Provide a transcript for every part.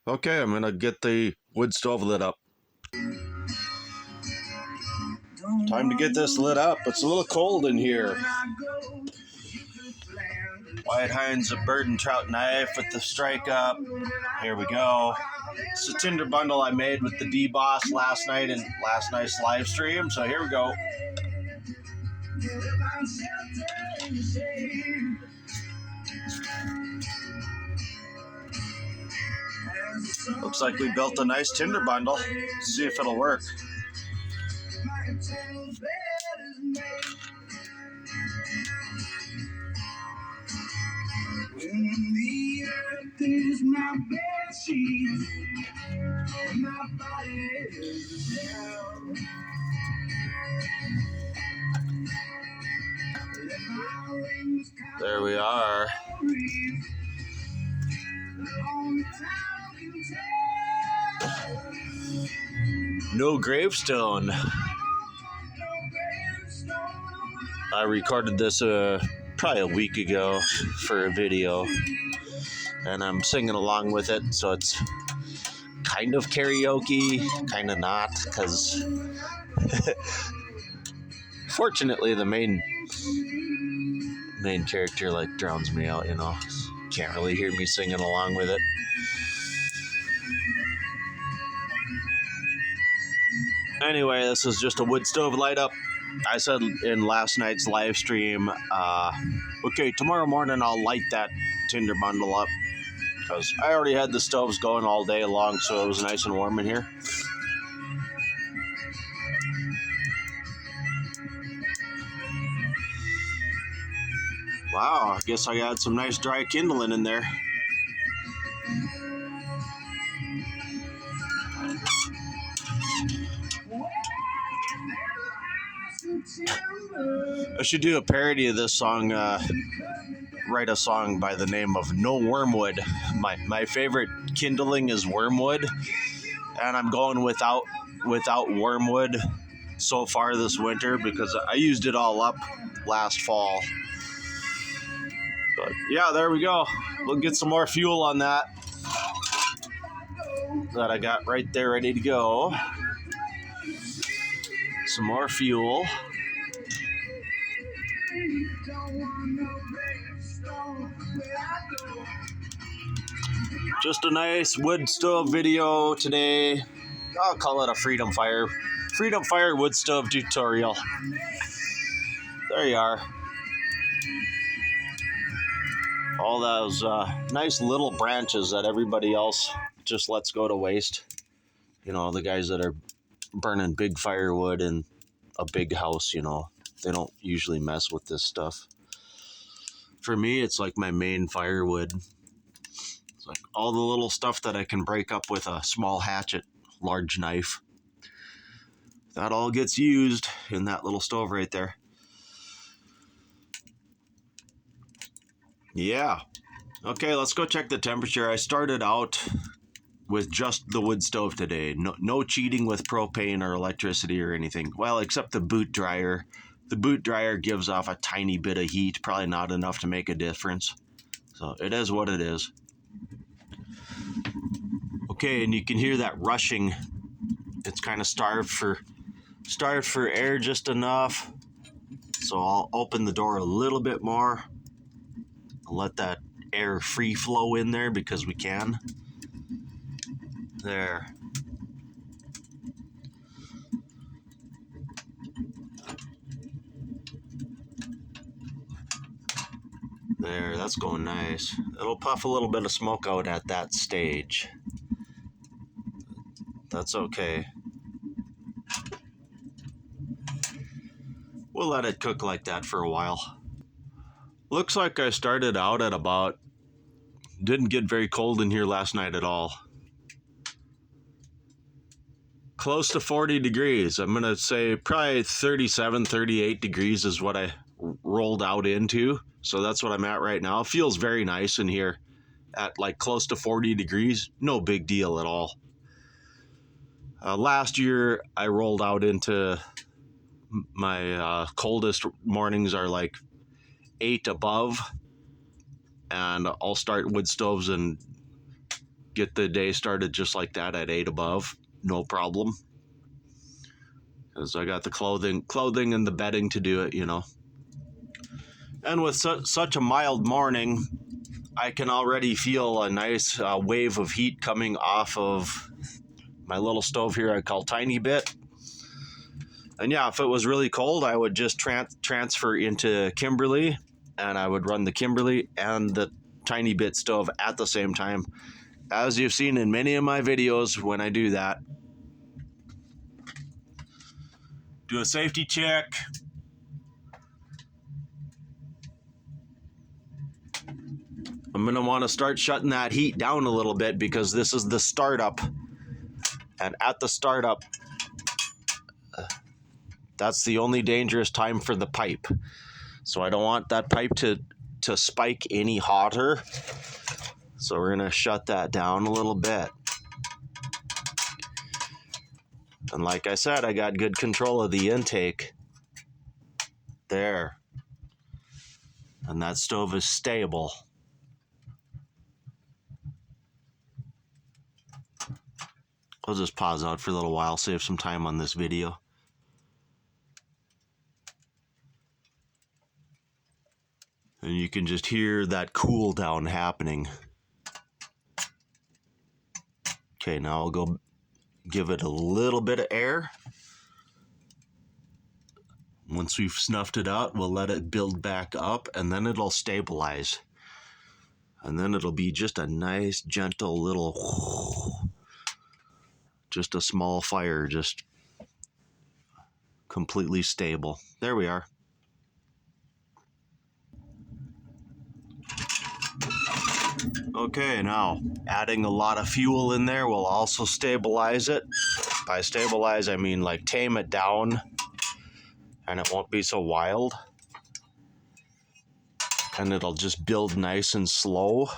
Okay, I'm gonna get the wood stove lit up. Time to get this lit up. It's a little cold in here. White Heinz, a bird and trout knife with the strike up. Here we go. It's a tinder bundle I made with the D-Boss last night in last night's live stream. So here we go. Looks like we built a nice tinder bundle. Let's see if it'll work. The earth is my bed sheet, my body is hell. There we are. No gravestone. I recorded this probably a week ago for a video, and I'm singing along with it, so it's kind of karaoke, kind of not, because fortunately the main character like drowns me out, you know. Can't really hear me singing along with it. Anyway, this is just a wood stove light up. I said in last night's live stream, okay, tomorrow morning I'll light that tinder bundle up, because I already had the stoves going all day long, so it was nice and warm in here. Wow, I guess I got some nice dry kindling in there. I should do a parody of this song, write a song by the name of No Wormwood. My favorite kindling is wormwood, and I'm going without wormwood so far this winter because I used it all up last fall. But yeah, there we go. We'll get some more fuel on that I got right there ready to go. Some more fuel. Just a nice wood stove video today. I'll call it a Freedom Fire wood stove tutorial. There you are. All those nice little branches that everybody else just lets go to waste. You know, the guys that are burning big firewood in a big house, you know, they don't usually mess with this stuff. For me, it's like my main firewood. It's like all the little stuff that I can break up with a small hatchet, large knife. That all gets used in that little stove right there. Yeah. Okay, let's go check the temperature. I started out with just the wood stove today. No cheating with propane or electricity or anything. Well, except the boot dryer. The boot dryer gives off a tiny bit of heat, probably not enough to make a difference. So it is what it is. Okay, and you can hear that rushing. It's kind of starved for air just enough. So I'll open the door a little bit more. I'll let that air free flow in there because we can. There. There, that's going nice. It'll puff a little bit of smoke out at that stage. That's okay. We'll let it cook like that for a while. Looks like I started out at about, didn't get very cold in here last night at all. Close to 40 degrees. I'm going to say probably 37, 38 degrees is what I rolled out into. So that's what I'm at right now. It feels very nice in here at like close to 40 degrees. No big deal at all. Last year I rolled out into my coldest mornings are like 8 above, and I'll start wood stoves and get the day started just like that at 8 above, no problem. Because I got the clothing and the bedding to do it, you know. And with such a mild morning, I can already feel a nice wave of heat coming off of my little stove here I call Tiny Bit. And yeah, if it was really cold, I would just transfer into Kimberly, and I would run the Kimberly and the Tiny Bit stove at the same time. As you've seen in many of my videos, when I do that, do a safety check. I'm going to want to start shutting that heat down a little bit because this is the startup. And at the startup, that's the only dangerous time for the pipe. So I don't want that pipe to spike any hotter. So we're going to shut that down a little bit. And like I said, I got good control of the intake. There. And that stove is stable. I'll just pause out for a little while, save some time on this video. And you can just hear that cool down happening. Okay, now I'll go give it a little bit of air. Once we've snuffed it out, we'll let it build back up, and then it'll stabilize. And then it'll be just a nice, gentle little, just a small fire, just completely stable. There we are. Okay, now adding a lot of fuel in there will also stabilize it. By stabilize, I mean like tame it down, and it won't be so wild. And it'll just build nice and slow.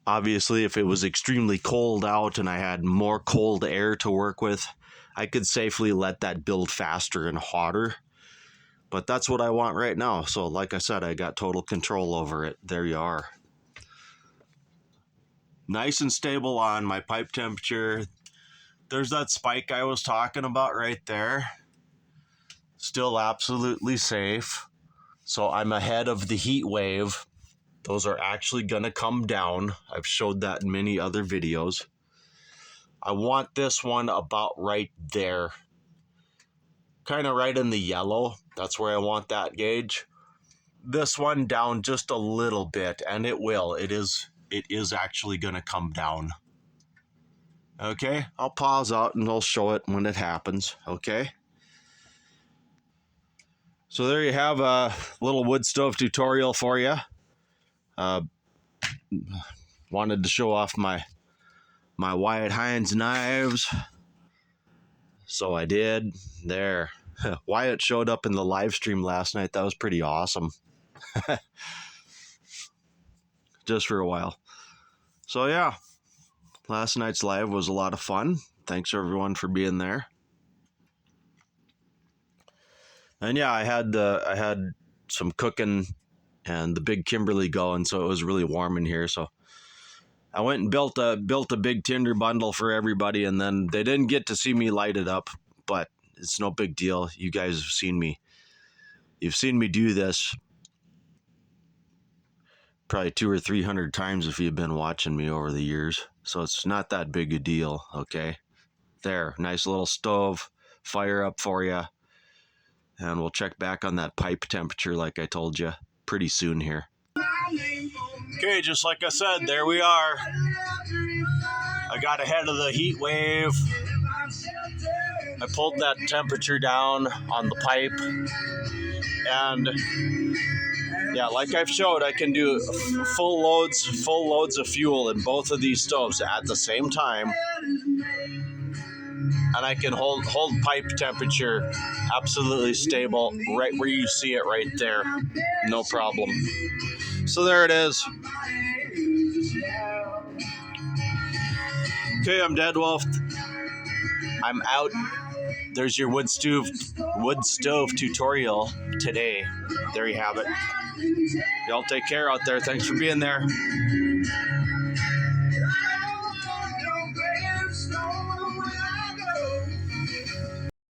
Obviously, if it was extremely cold out and I had more cold air to work with, I could safely let that build faster and hotter. But that's what I want right now. So like I said, I got total control over it. There you are. Nice and stable on my pipe temperature. There's that spike I was talking about right there. Still absolutely safe. So I'm ahead of the heat wave. Those are actually gonna come down. I've showed that in many other videos. I want this one about right there. Kind of right in the yellow. That's where I want that gauge. This one down just a little bit, and it will. It is actually gonna come down. Okay, I'll pause out and I'll show it when it happens, okay? So there you have a little wood stove tutorial for you. Wanted to show off my Wyatt Hines knives. So I did. There. Wyatt showed up in the live stream last night. That was pretty awesome. Just for a while. So yeah, last night's live was a lot of fun. Thanks everyone for being there. And yeah, I had some cooking and the big Kimberly going, so it was really warm in here. So I went and built a big tinder bundle for everybody, and then they didn't get to see me light it up, but it's no big deal. You guys have seen me. You've seen me do this probably 200 or 300 times if you've been watching me over the years. So it's not that big a deal, okay? There, nice little stove, fire up for you. And we'll check back on that pipe temperature like I told you pretty soon here. Okay, just like I said, there we are. I got ahead of the heat wave. I pulled that temperature down on the pipe. And yeah, like I've showed, I can do full loads of fuel in both of these stoves at the same time. And I can hold pipe temperature absolutely stable right where you see it right there. No problem. So there it is. Okay, I'm Dead Wolf. I'm out. There's your wood stove tutorial today. There you have it. Y'all take care out there. Thanks for being there.